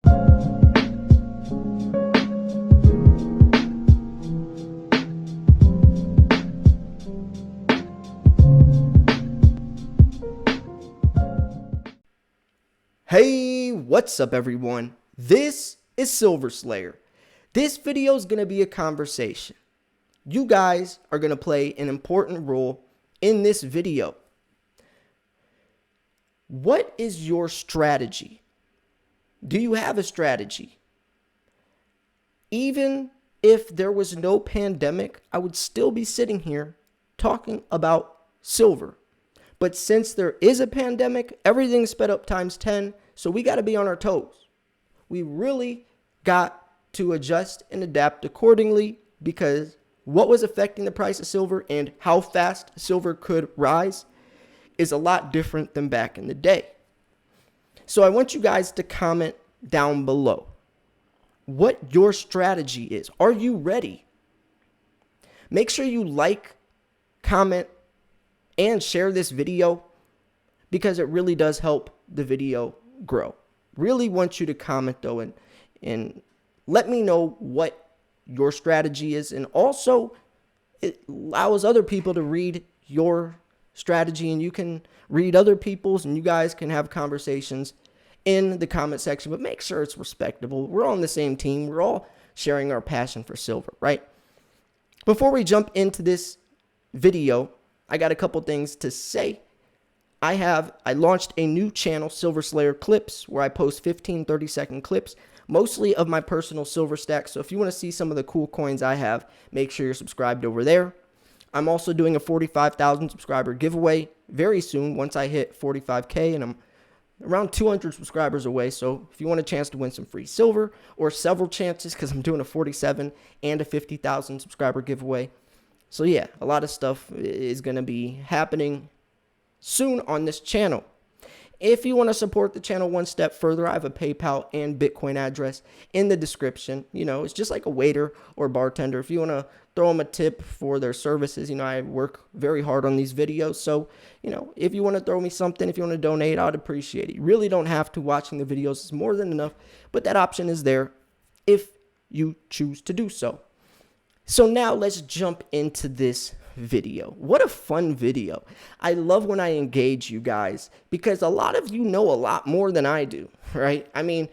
Hey, what's up everyone? This is Silver Slayer. This video is going to be a conversation. You guys are going to play an important role in this video. What is your strategy? Do you have a strategy? Even if there was no pandemic, I would still be sitting here talking about silver. But since there is a pandemic, everything's sped up times 10, so we got to be on our toes. We really got to adjust and adapt accordingly, because what was affecting the price of silver and how fast silver could rise is a lot different than back in the day. So I want you guys to comment down below what your strategy is. Are you ready? Make sure you like, comment, and share this video, because it really does help the video grow. Really want you to comment though, and let me know what your strategy is, and also it allows other people to read your strategy, and you can read other people's, and you guys can have conversations in the comment section, but make sure it's respectable. We're all on the same team. We're all sharing our passion for silver, right? Before we jump into this video, I got a couple things to say. I launched a new channel, Silver Slayer Clips, where I post 15, 30-second clips, mostly of my personal silver stack. So if you want to see some of the cool coins I have, make sure you're subscribed over there. I'm also doing a 45,000 subscriber giveaway very soon once I hit 45K, and I'm around 200 subscribers away. So if you want a chance to win some free silver, or several chances, because I'm doing a 47 and a 50,000 subscriber giveaway. So yeah, a lot of stuff is going to be happening soon on this channel. If you want to support the channel one step further, I have a PayPal and Bitcoin address in the description. You know, it's just like a waiter or bartender. If you want to throw them a tip for their services, you know, I work very hard on these videos. So, you know, if you want to throw me something, if you want to donate, I'd appreciate it. You really don't have to. Watching the videos is more than enough, but that option is there if you choose to do so. So now let's jump into this video. What a fun video. I love when I engage you guys, because a lot of you know a lot more than I do, right? I mean,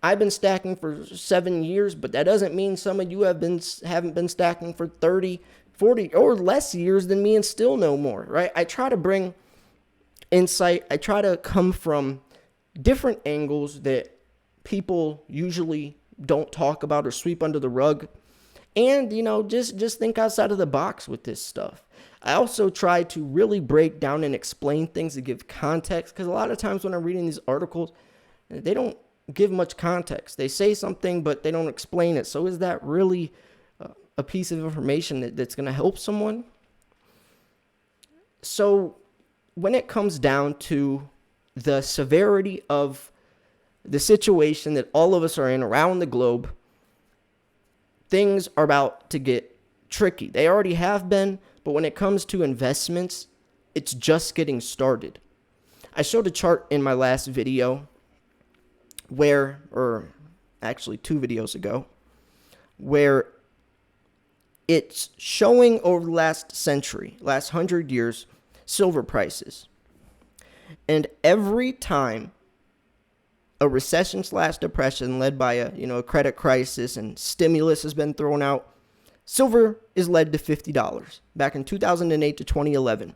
I've been stacking for 7 years, but that doesn't mean some of you haven't been stacking for 30, 40 or less years than me and still know more, right? I try to bring insight. I try to come from different angles that people usually don't talk about or sweep under the rug. And, you know, just think outside of the box with this stuff. I also try to really break down and explain things to give context, because a lot of times when I'm reading these articles, they don't give much context. They say something, but they don't explain it. So is that really a piece of information that's going to help someone? So when it comes down to the severity of the situation that all of us are in around the globe, things are about to get tricky. They already have been, but when it comes to investments, it's just getting started. I showed a chart in my last video or actually 2 videos ago, where it's showing over the last century, last 100 years, silver prices. And every time a recession/depression led by a credit crisis and stimulus has been thrown out, silver is led to $50 back in 2008 to 2011.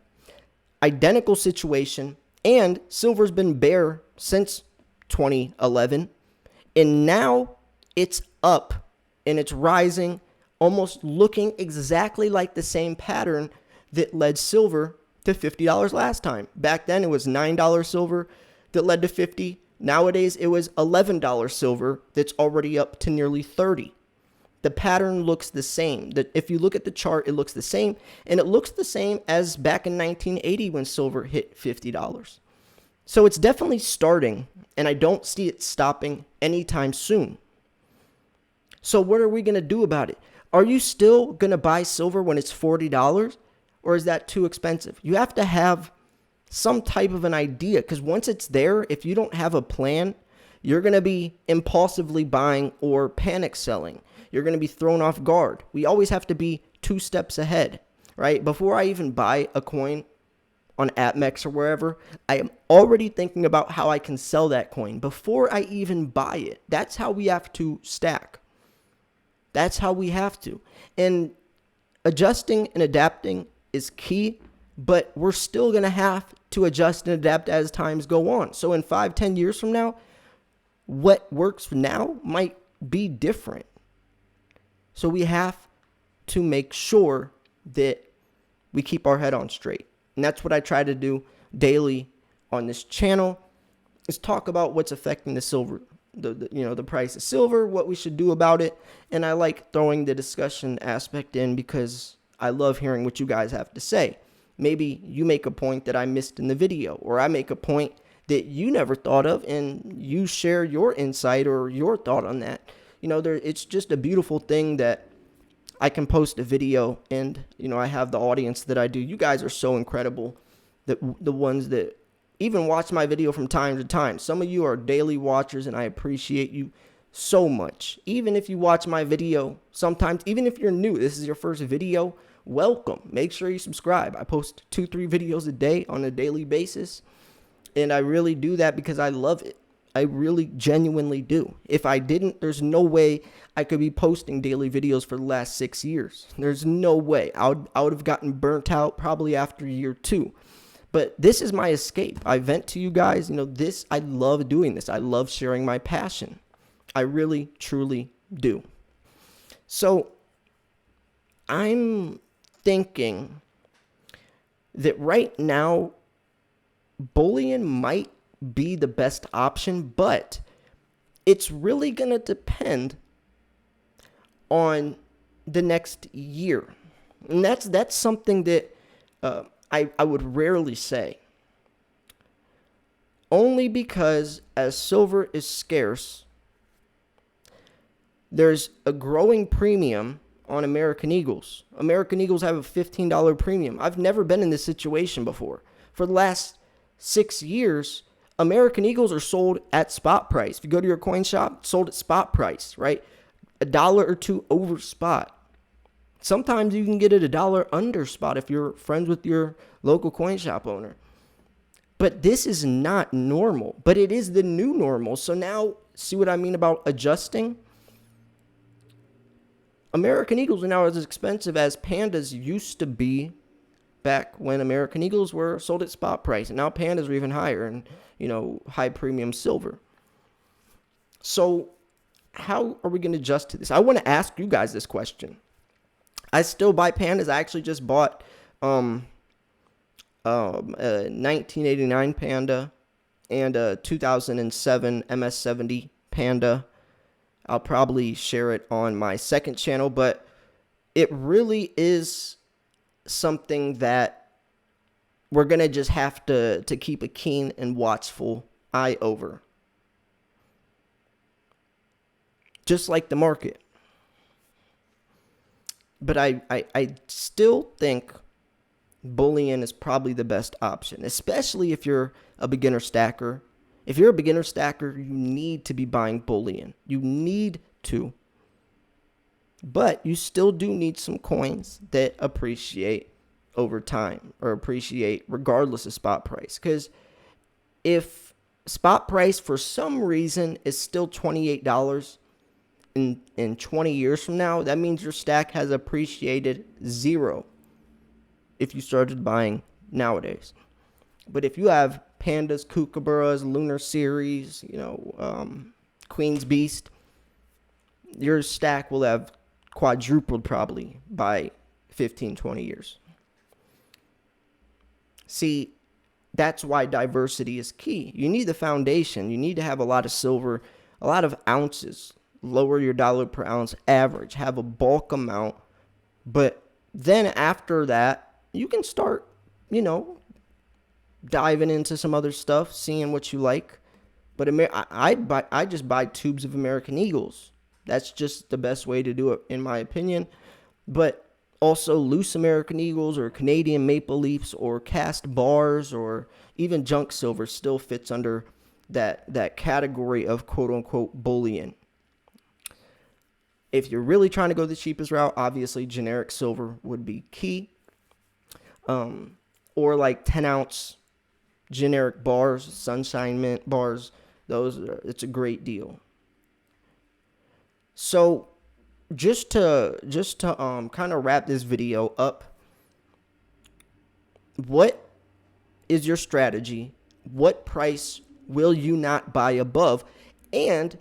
Identical situation, and silver's been bear since 2011, and now it's up and it's rising, almost looking exactly like the same pattern that led silver to $50 last time. Back then it was $9 silver that led to $50. Nowadays, it was $11 silver that's already up to nearly $30. The pattern looks the same. If you look at the chart, it looks the same, and it looks the same as back in 1980 when silver hit $50. So it's definitely starting, and I don't see it stopping anytime soon. So what are we going to do about it? Are you still going to buy silver when it's $40, or is that too expensive? You have to have some type of an idea, because once it's there, if you don't have a plan, You're going to be impulsively buying or panic selling. You're going to be thrown off guard. We always have to be 2 steps ahead, right? Before I even buy a coin on AppMex or wherever, I am already thinking about how I can sell that coin before I even buy it. That's how we have to stack. That's how we have to. And adjusting and adapting is key, but we're still going to have to adjust and adapt as times go on. So in 5-10 years from now, what works now might be different. So we have to make sure that we keep our head on straight. And that's what I try to do daily on this channel, is talk about what's affecting the silver, the price of silver, what we should do about it. And I like throwing the discussion aspect in because I love hearing what you guys have to say. Maybe you make a point that I missed in the video, or I make a point that you never thought of and you share your insight or your thought on that. It's just a beautiful thing that I can post a video and, I have the audience that I do. You guys are so incredible, that the ones that even watch my video from time to time. Some of you are daily watchers and I appreciate you so much. Even if you watch my video sometimes, even if you're new, this is your first video, welcome. Make sure you subscribe. I post 2-3 videos a day on a daily basis. And I really do that because I love it. I really genuinely do. If I didn't, there's no way I could be posting daily videos for the last 6 years. There's no way. I would have gotten burnt out probably after year 2. But this is my escape. I vent to you guys. I love doing this. I love sharing my passion. I really, truly do. So I'm thinking that right now, bullion might be the best option, but it's really going to depend on the next year. And that's something that I would rarely say. Only because as silver is scarce, there's a growing premium on American Eagles. American Eagles have a $15 premium. I've never been in this situation before. For the last 6 years, American Eagles are sold at spot price. If you go to your coin shop, sold at spot price, right? $1 or $2 over spot. Sometimes you can get it $1 under spot if you're friends with your local coin shop owner. But this is not normal, but it is the new normal. So now, see what I mean about adjusting? American Eagles are now as expensive as pandas used to be back when American Eagles were sold at spot price. And now pandas are even higher and, high premium silver. So how are we going to adjust to this? I want to ask you guys this question. I still buy pandas. I actually just bought a 1989 panda and a 2007 MS-70 panda. I'll probably share it on my second channel, but it really is something that we're going to just have to keep a keen and watchful eye over. Just like the market. But I still think bullion is probably the best option, especially if you're a beginner stacker. If you're a beginner stacker, you need to be buying bullion. You need to. But you still do need some coins that appreciate over time, or appreciate regardless of spot price. Because if spot price for some reason is still $28 in 20 years from now, that means your stack has appreciated 0 if you started buying nowadays. But if you have pandas, kookaburras, lunar series, Queen's Beast, your stack will have quadrupled probably by 15, 20 years. See, that's why diversity is key. You need the foundation. You need to have a lot of silver, a lot of ounces. Lower your dollar per ounce average. Have a bulk amount. But then after that, you can start, diving into some other stuff, seeing what you like. But I just buy tubes of American Eagles. That's just the best way to do it, in my opinion. But also loose American Eagles or Canadian Maple Leafs or cast bars or even junk silver still fits under that category of quote unquote bullion. If you're really trying to go the cheapest route, obviously generic silver would be key. Or like 10-ounce generic bars, sunshine mint bars. It's a great deal. So just to kind of wrap this video up, what is your strategy? What price will you not buy above? And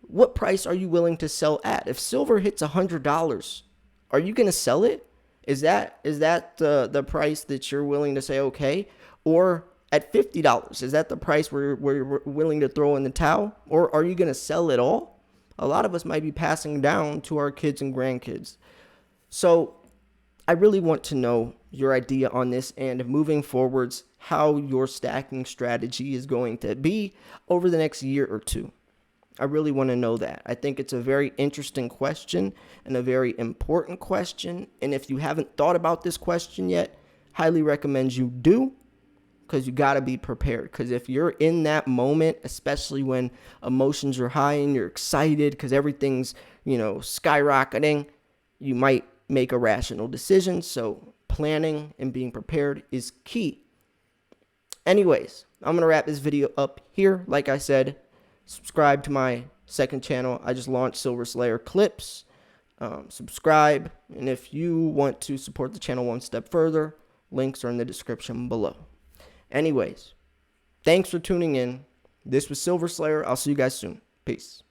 what price are you willing to sell at? If silver hits $100, are you going to sell it? Is that the price that you're willing to say okay? Or at $50, is that the price where you're willing to throw in the towel? Or are you going to sell it all? A lot of us might be passing down to our kids and grandkids. So I really want to know your idea on this, and moving forwards, how your stacking strategy is going to be over the next year or two. I really want to know that. I think it's a very interesting question and a very important question. And if you haven't thought about this question yet, highly recommend you do, because you got to be prepared. Because if you're in that moment, especially when emotions are high and you're excited because everything's, skyrocketing, you might make a rational decision. So planning and being prepared is key. Anyways, I'm going to wrap this video up here. Like I said, subscribe to my second channel. I just launched Silver Slayer clips. Subscribe. And if you want to support the channel one step further, links are in the description below. Anyways, thanks for tuning in. This was Silver Slayer. I'll see you guys soon. Peace.